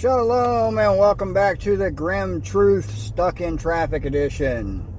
Shalom and welcome back to the Grim Truth Stuck in Traffic edition.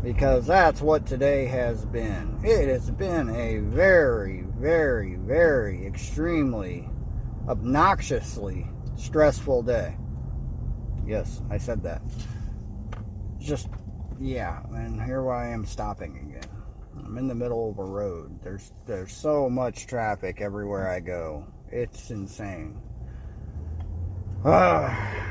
Because that's what today has been. It has been a very, very, very extremely, obnoxiously stressful day. Yes, I said that. Just, yeah, and here I am stopping again. I'm in the middle of a road. There's so much traffic everywhere I go. It's insane. I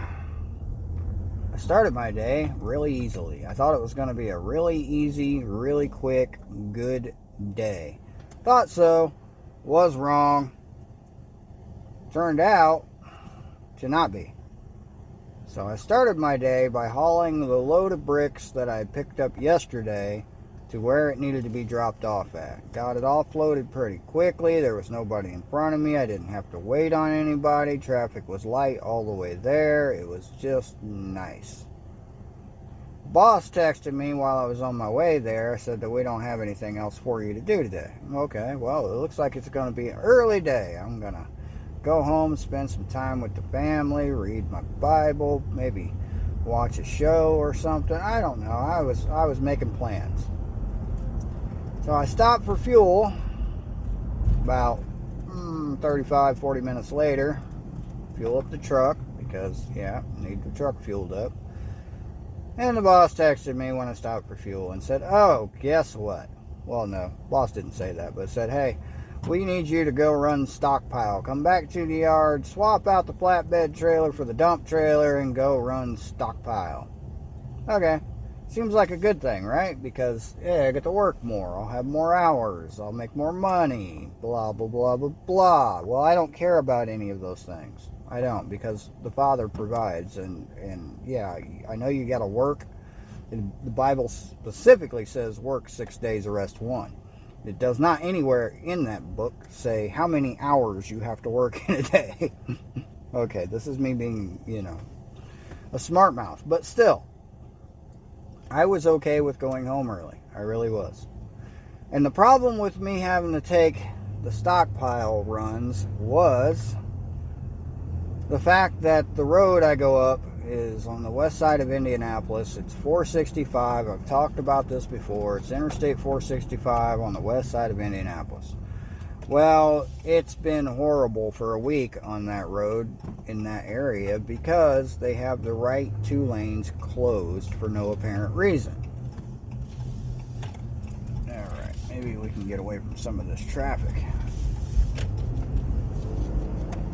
started my day really easily. I thought it was going to be a really easy, really quick, good day. Thought so. Was wrong. Turned out to not be. So I started my day by hauling the load of bricks that I picked up yesterday to where it needed to be dropped off at. Got it all floated pretty quickly. There was nobody in front of me. I didn't have to wait on anybody. Traffic was light all the way there. It was just nice. Boss texted me while I was on my way there, said that we don't have anything else for you to do today. Okay, well, it looks like it's going to be an early day. I'm going to go home, spend some time with the family, read my Bible, maybe watch a show or something. I don't know. I was making plans. So I stopped for fuel about 35, 40 minutes later. Fuel up the truck because, yeah, need the truck fueled up. And the boss texted me when I stopped for fuel and said, oh, guess what? Well, no, boss didn't say that, but said, hey, we need you to go run stockpile. Come back to the yard, swap out the flatbed trailer for the dump trailer, and go run stockpile. Okay. Seems like a good thing, right? Because, yeah, I get to work more. I'll have more hours. I'll make more money. Blah, blah, blah, blah, blah. Well, I don't care about any of those things. I don't, because the Father provides. And yeah, I know you got to work. The Bible specifically says work 6 days, rest one. It does not anywhere in that book say how many hours you have to work in a day. Okay, this is me being, a smart mouth. But still, I was okay with going home early. I really was. And the problem with me having to take the stockpile runs was the fact that the road I go up is on the west side of Indianapolis. It's 465. I've talked about this before. It's Interstate 465 on the west side of Indianapolis. Well, it's been horrible for a week on that road in that area because they have the right two lanes closed for no apparent reason. Alright, maybe we can get away from some of this traffic.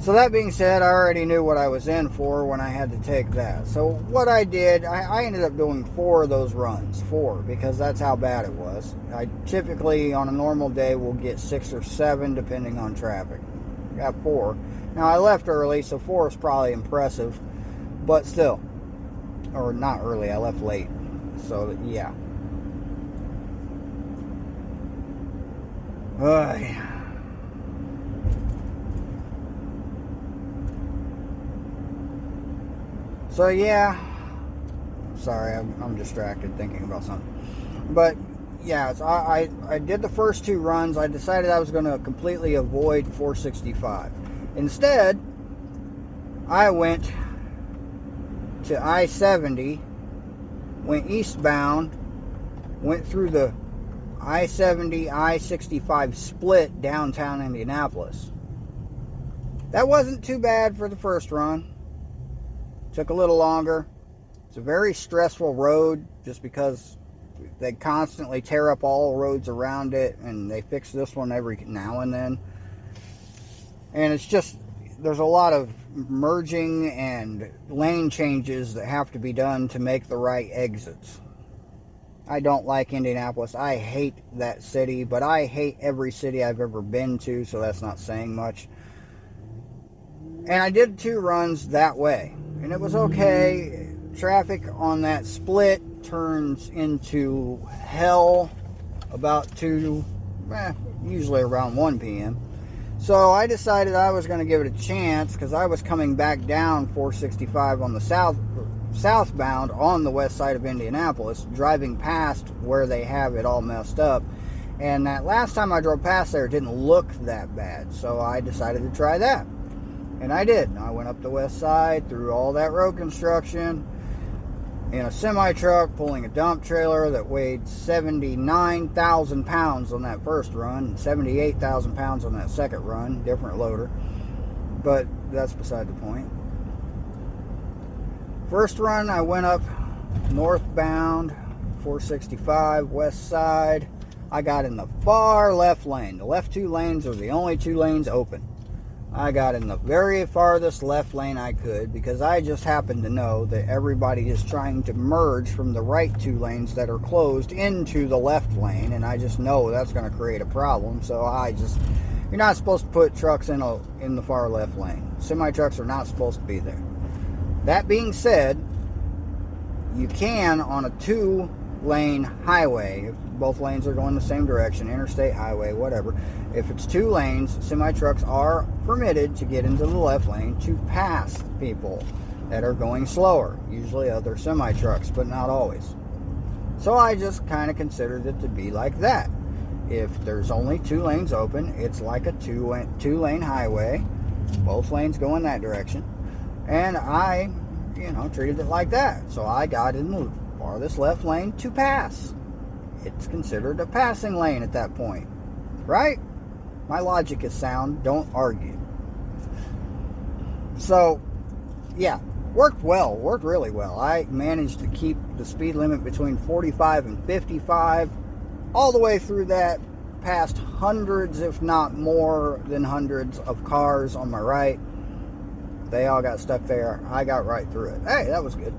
So that being said, I already knew what I was in for when I had to take that. So what I did, I ended up doing 4 of those runs. 4, because that's how bad it was. I typically, on a normal day, will get 6 or 7, depending on traffic. I got 4. Now, I left early, so 4 is probably impressive. But still. Or not early, I left late. So, yeah. So yeah, sorry, I'm distracted thinking about something. But yeah, so I did the first 2 runs. I decided I was going to completely avoid 465. Instead, I went to I-70, went eastbound, went through the I-70, I-65 split downtown Indianapolis. That wasn't too bad for the first run. Took a little longer. It's a very stressful road just because they constantly tear up all roads around it, and they fix this one every now and then. And it's just, there's a lot of merging and lane changes that have to be done to make the right exits. I don't like Indianapolis. I hate that city, but I hate every city I've ever been to, so that's not saying much. And I did 2 runs that way. And it was okay. Traffic on that split turns into hell about usually around 1 p.m. So I decided I was going to give it a chance because I was coming back down 465 on the southbound on the west side of Indianapolis, driving past where they have it all messed up. And that last time I drove past there, it didn't look that bad. So I decided to try that. And I did. I went up the west side through all that road construction in a semi-truck pulling a dump trailer that weighed 79,000 pounds on that first run, and 78,000 pounds on that second run, different loader. But that's beside the point. First run, I went up northbound, 465, west side. I got in the far left lane. The left 2 lanes are the only 2 lanes open. I got in the very farthest left lane I could because I just happened to know that everybody is trying to merge from the right 2 lanes that are closed into the left lane, and I just know that's going to create a problem. So you're not supposed to put trucks in the far left lane. Semi-trucks are not supposed to be there. That being said, you can on a 2-lane highway, if both lanes are going the same direction, interstate, highway, whatever. If it's 2 lanes, semi-trucks are permitted to get into the left lane to pass people that are going slower, usually other semi-trucks, but not always. So I just kind of considered it to be like that. If there's only 2 lanes open, it's like a 2-lane highway. Both lanes go in that direction. And I, treated it like that. So I got in the farthest left lane to pass. It's considered a passing lane at that point. Right? My logic is sound. Don't argue. So, yeah. Worked really well. I managed to keep the speed limit between 45 and 55 all the way through that, past hundreds, if not more than hundreds of cars on my right. They all got stuck there. I got right through it. Hey, that was good.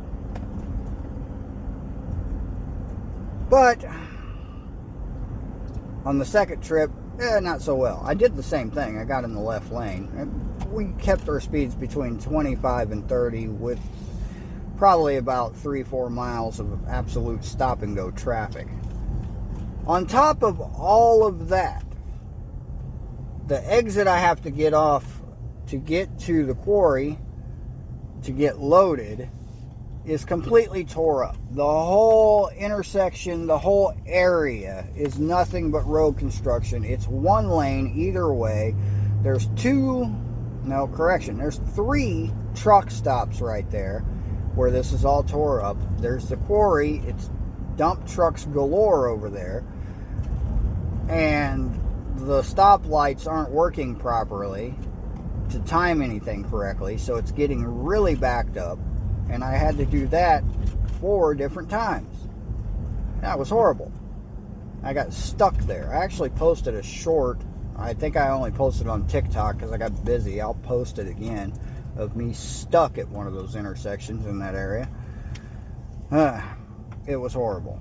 But on the second trip, not so well. I did the same thing. I got in the left lane. We kept our speeds between 25 and 30 with probably about 3-4 miles of absolute stop and go traffic. On top of all of that, the exit I have to get off to get to the quarry to get loaded is completely tore up. The whole intersection, the whole area is nothing but road construction. It's 1 lane either way. There's 3 truck stops right there where this is all tore up. There's the quarry. It's dump trucks galore over there. And the stoplights aren't working properly to time anything correctly, so it's getting really backed up. And I had to do that 4 different times. That was horrible. I got stuck there. I actually posted a short. I think I only posted on TikTok because I got busy. I'll post it again of me stuck at one of those intersections in that area. It was horrible.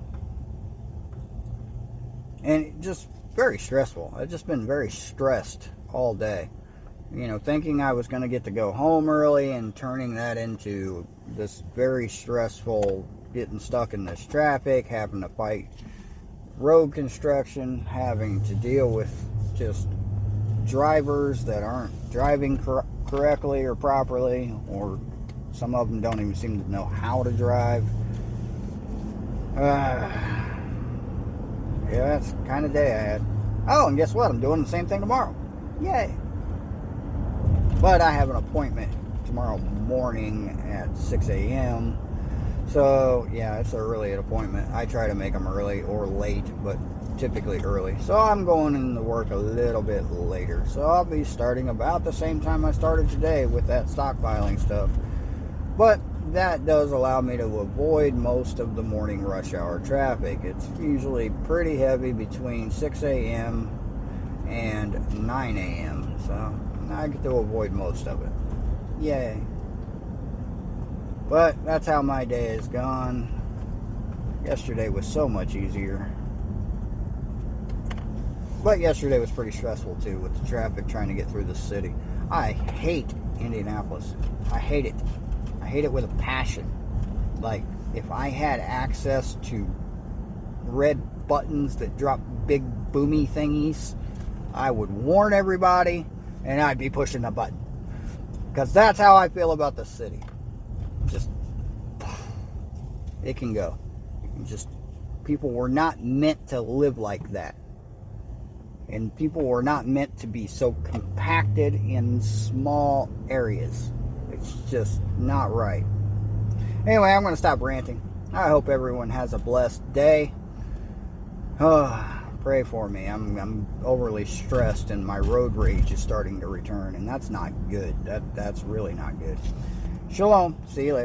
And just very stressful. I've just been very stressed all day. Thinking I was going to get to go home early and turning that into this very stressful, getting stuck in this traffic, having to fight road construction, having to deal with just drivers that aren't driving correctly or properly, or some of them don't even seem to know how to drive. Yeah, that's the kind of day I had. Oh, and guess what? I'm doing the same thing tomorrow. Yay. But I have an appointment tomorrow morning at 6 a.m. So, yeah, it's an early appointment. I try to make them early or late, but typically early. So I'm going into work a little bit later. So I'll be starting about the same time I started today with that stockpiling stuff. But that does allow me to avoid most of the morning rush hour traffic. It's usually pretty heavy between 6 a.m. and 9 a.m. So I get to avoid most of it. Yay. But that's how my day has gone. Yesterday was so much easier. But yesterday was pretty stressful too with the traffic trying to get through the city. I hate Indianapolis. I hate it. I hate it with a passion. Like, if I had access to red buttons that drop big boomy thingies, I would warn everybody and I'd be pushing the button. Because that's how I feel about the city. Just, it can go. Just, people were not meant to live like that. And people were not meant to be so compacted in small areas. It's just not right. Anyway, I'm going to stop ranting. I hope everyone has a blessed day. Pray for me. I'm overly stressed and my road rage is starting to return, and that's not good. That's really not good. Shalom. See you later.